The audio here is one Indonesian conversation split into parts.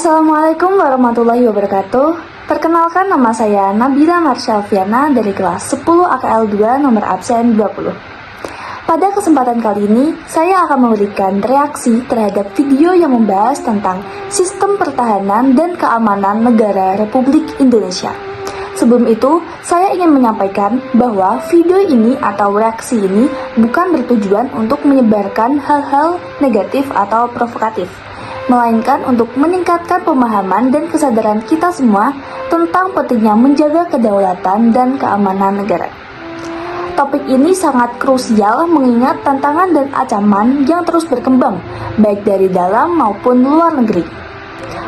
Assalamualaikum warahmatullahi wabarakatuh. Perkenalkan, nama saya Nabila Marshalviana dari kelas 10 AKL 2 nomor absen 20. Pada kesempatan kali ini, saya akan memberikan reaksi terhadap video yang membahas tentang sistem pertahanan dan keamanan negara Republik Indonesia. Sebelum itu, saya ingin menyampaikan bahwa video ini atau reaksi ini bukan bertujuan untuk menyebarkan hal-hal negatif atau provokatif, melainkan untuk meningkatkan pemahaman dan kesadaran kita semua tentang pentingnya menjaga kedaulatan dan keamanan negara. Topik ini sangat krusial mengingat tantangan dan ancaman yang terus berkembang, baik dari dalam maupun luar negeri.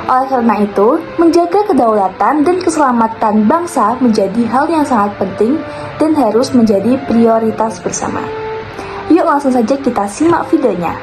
Oleh karena itu, menjaga kedaulatan dan keselamatan bangsa menjadi hal yang sangat penting dan harus menjadi prioritas bersama. Yuk langsung saja kita simak videonya.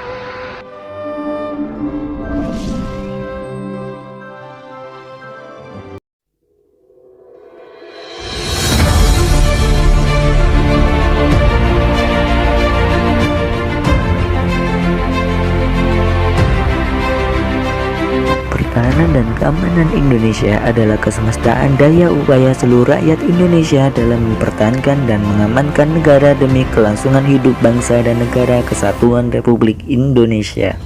Pertahanan dan keamanan Indonesia adalah kesemestaan daya upaya seluruh rakyat Indonesia dalam mempertahankan dan mengamankan negara demi kelangsungan hidup bangsa dan negara kesatuan Republik Indonesia.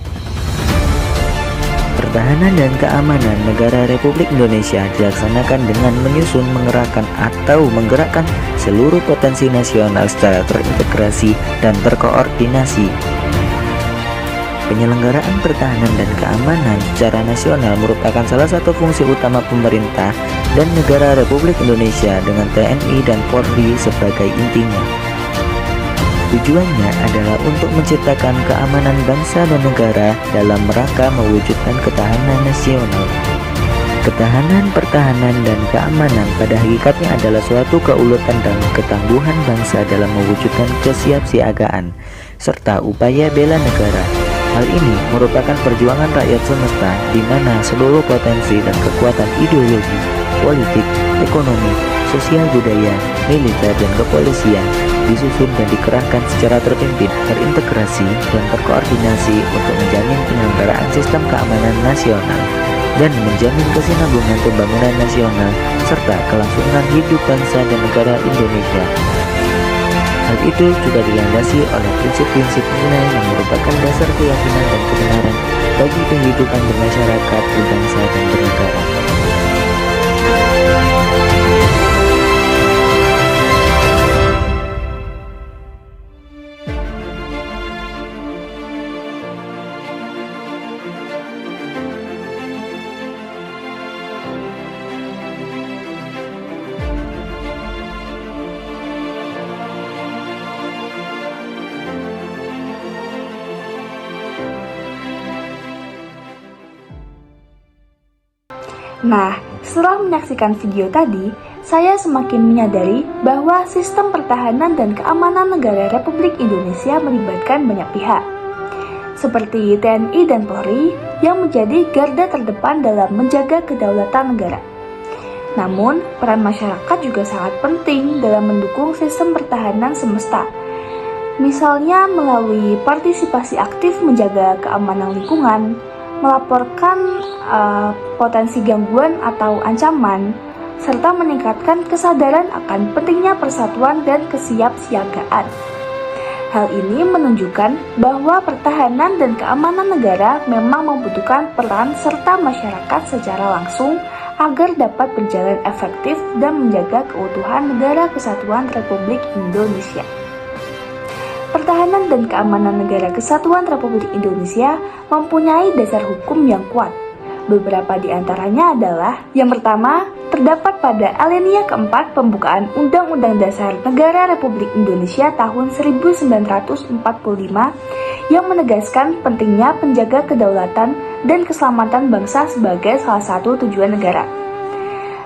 Pertahanan dan keamanan negara Republik Indonesia dilaksanakan dengan menyusun, mengerahkan atau menggerakkan seluruh potensi nasional secara terintegrasi dan terkoordinasi. Penyelenggaraan pertahanan dan keamanan secara nasional merupakan salah satu fungsi utama pemerintah dan negara Republik Indonesia dengan TNI dan Polri sebagai intinya. Tujuannya adalah untuk menciptakan keamanan bangsa dan negara dalam rangka mewujudkan ketahanan nasional. Ketahanan, pertahanan, dan keamanan pada hakikatnya adalah suatu keuletan dan ketangguhan bangsa dalam mewujudkan kesiapsiagaan serta upaya bela negara. Hal ini merupakan perjuangan rakyat semesta di mana seluruh potensi dan kekuatan ideologi, politik, ekonomi, sosial budaya, militer, dan kepolisian disusun dan dikerahkan secara terpimpin, terintegrasi, dan terkoordinasi untuk menjamin penyelenggaraan sistem keamanan nasional dan menjamin kesinambungan pembangunan nasional serta kelangsungan hidup bangsa dan negara Indonesia. Hal itu juga dilandasi oleh prinsip-prinsip nilai yang merupakan dasar keyakinan dan kebenaran bagi kehidupan bermasyarakat, berbangsa, dan bernegara. Nah, setelah menyaksikan video tadi, saya semakin menyadari bahwa sistem pertahanan dan keamanan negara Republik Indonesia melibatkan banyak pihak, seperti TNI dan Polri yang menjadi garda terdepan dalam menjaga kedaulatan negara. Namun, peran masyarakat juga sangat penting dalam mendukung sistem pertahanan semesta, misalnya melalui partisipasi aktif menjaga keamanan lingkungan, melaporkan potensi gangguan atau ancaman, serta meningkatkan kesadaran akan pentingnya persatuan dan kesiapsiagaan. Hal ini menunjukkan bahwa pertahanan dan keamanan negara memang membutuhkan peran serta masyarakat secara langsung agar dapat berjalan efektif dan menjaga keutuhan negara kesatuan Republik Indonesia. Pertahanan dan keamanan negara kesatuan Republik Indonesia mempunyai dasar hukum yang kuat. Beberapa di antaranya adalah: yang pertama, terdapat pada alinea keempat pembukaan Undang-Undang Dasar Negara Republik Indonesia tahun 1945 yang menegaskan pentingnya penjaga kedaulatan dan keselamatan bangsa sebagai salah satu tujuan negara.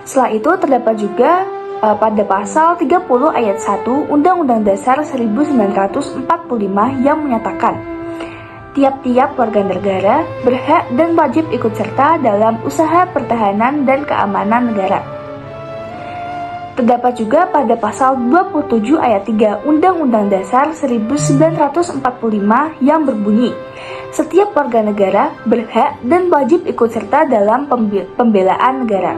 Setelah itu terdapat juga pada pasal 30 ayat 1 Undang-Undang Dasar 1945 yang menyatakan tiap-tiap warga negara berhak dan wajib ikut serta dalam usaha pertahanan dan keamanan negara. Terdapat juga pada pasal 27 ayat 3 Undang-Undang Dasar 1945 yang berbunyi, setiap warga negara berhak dan wajib ikut serta dalam pembelaan negara.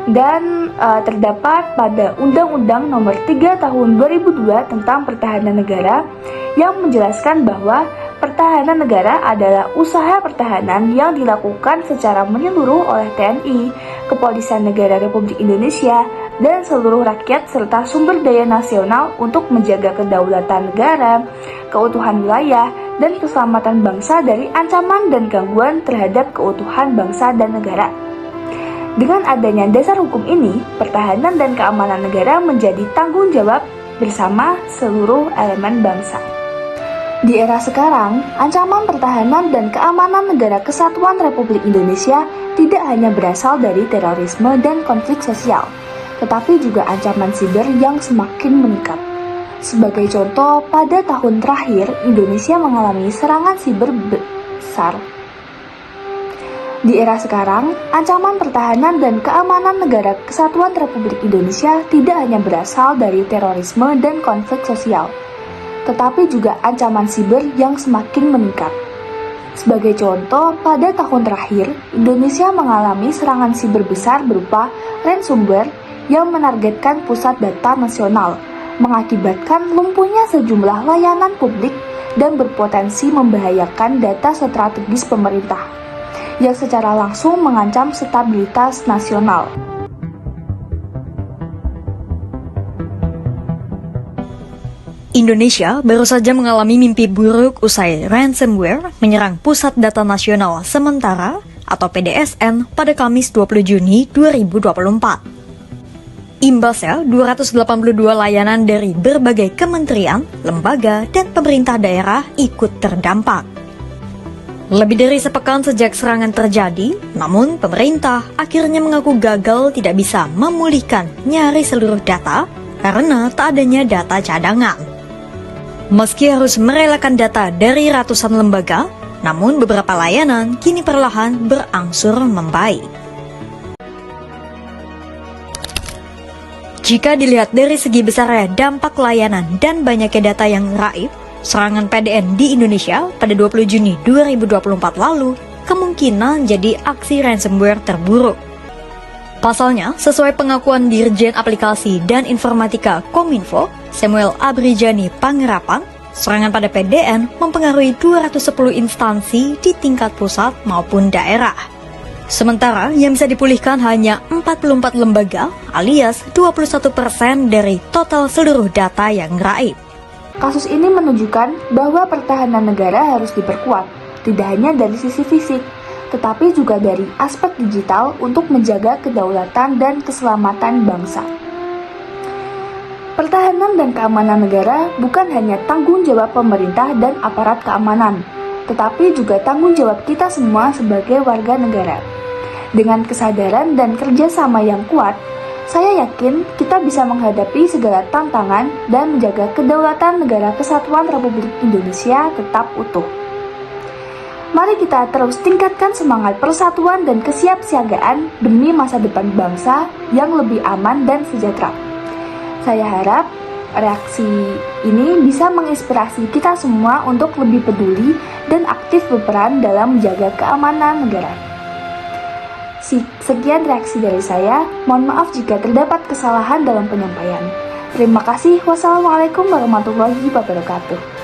Dan terdapat pada Undang-Undang Nomor 3 Tahun 2002 tentang Pertahanan Negara yang menjelaskan bahwa pertahanan negara adalah usaha pertahanan yang dilakukan secara menyeluruh oleh TNI, Kepolisian Negara Republik Indonesia, dan seluruh rakyat serta sumber daya nasional untuk menjaga kedaulatan negara, keutuhan wilayah, dan keselamatan bangsa dari ancaman dan gangguan terhadap keutuhan bangsa dan negara. Dengan adanya dasar hukum ini, pertahanan dan keamanan negara menjadi tanggung jawab bersama seluruh elemen bangsa. Di era sekarang, ancaman pertahanan dan keamanan negara kesatuan Republik Indonesia tidak hanya berasal dari terorisme dan konflik sosial, tetapi juga ancaman siber yang semakin meningkat. Sebagai contoh, pada tahun terakhir, Indonesia mengalami serangan siber besar. Di era sekarang, ancaman pertahanan dan keamanan negara kesatuan Republik Indonesia tidak hanya berasal dari terorisme dan konflik sosial, tetapi juga ancaman siber yang semakin meningkat. Sebagai contoh, pada tahun terakhir, Indonesia mengalami serangan siber besar berupa ransomware yang menargetkan pusat data nasional, mengakibatkan lumpuhnya sejumlah layanan publik dan berpotensi membahayakan data strategis pemerintah, yang secara langsung mengancam stabilitas nasional. Indonesia baru saja mengalami mimpi buruk usai ransomware menyerang Pusat Data Nasional Sementara atau PDSN pada Kamis 20 Juni 2024. Imbasnya, 282 layanan dari berbagai kementerian, lembaga, dan pemerintah daerah ikut terdampak. Lebih dari sepekan sejak serangan terjadi, namun pemerintah akhirnya mengaku gagal tidak bisa memulihkan nyaris seluruh data karena tak adanya data cadangan. Meski harus merelakan data dari ratusan lembaga, namun beberapa layanan kini perlahan berangsur membaik. Jika dilihat dari segi besarnya dampak layanan dan banyaknya data yang raib, serangan PDN di Indonesia pada 20 Juni 2024 lalu kemungkinan jadi aksi ransomware terburuk. Pasalnya, sesuai pengakuan Dirjen Aplikasi dan Informatika Kominfo, Samuel Abrijani Pangerapan, serangan pada PDN mempengaruhi 210 instansi di tingkat pusat maupun daerah. Sementara yang bisa dipulihkan hanya 44 lembaga alias 21% dari total seluruh data yang raib. Kasus ini menunjukkan bahwa pertahanan negara harus diperkuat, tidak hanya dari sisi fisik, tetapi juga dari aspek digital untuk menjaga kedaulatan dan keselamatan bangsa. Pertahanan dan keamanan negara bukan hanya tanggung jawab pemerintah dan aparat keamanan, tetapi juga tanggung jawab kita semua sebagai warga negara. Dengan kesadaran dan kerjasama yang kuat, saya yakin kita bisa menghadapi segala tantangan dan menjaga kedaulatan negara kesatuan Republik Indonesia tetap utuh. Mari kita terus tingkatkan semangat persatuan dan kesiapsiagaan demi masa depan bangsa yang lebih aman dan sejahtera. Saya harap reaksi ini bisa menginspirasi kita semua untuk lebih peduli dan aktif berperan dalam menjaga keamanan negara. Sekian reaksi dari saya, mohon maaf jika terdapat kesalahan dalam penyampaian. Terima kasih, wassalamualaikum warahmatullahi wabarakatuh.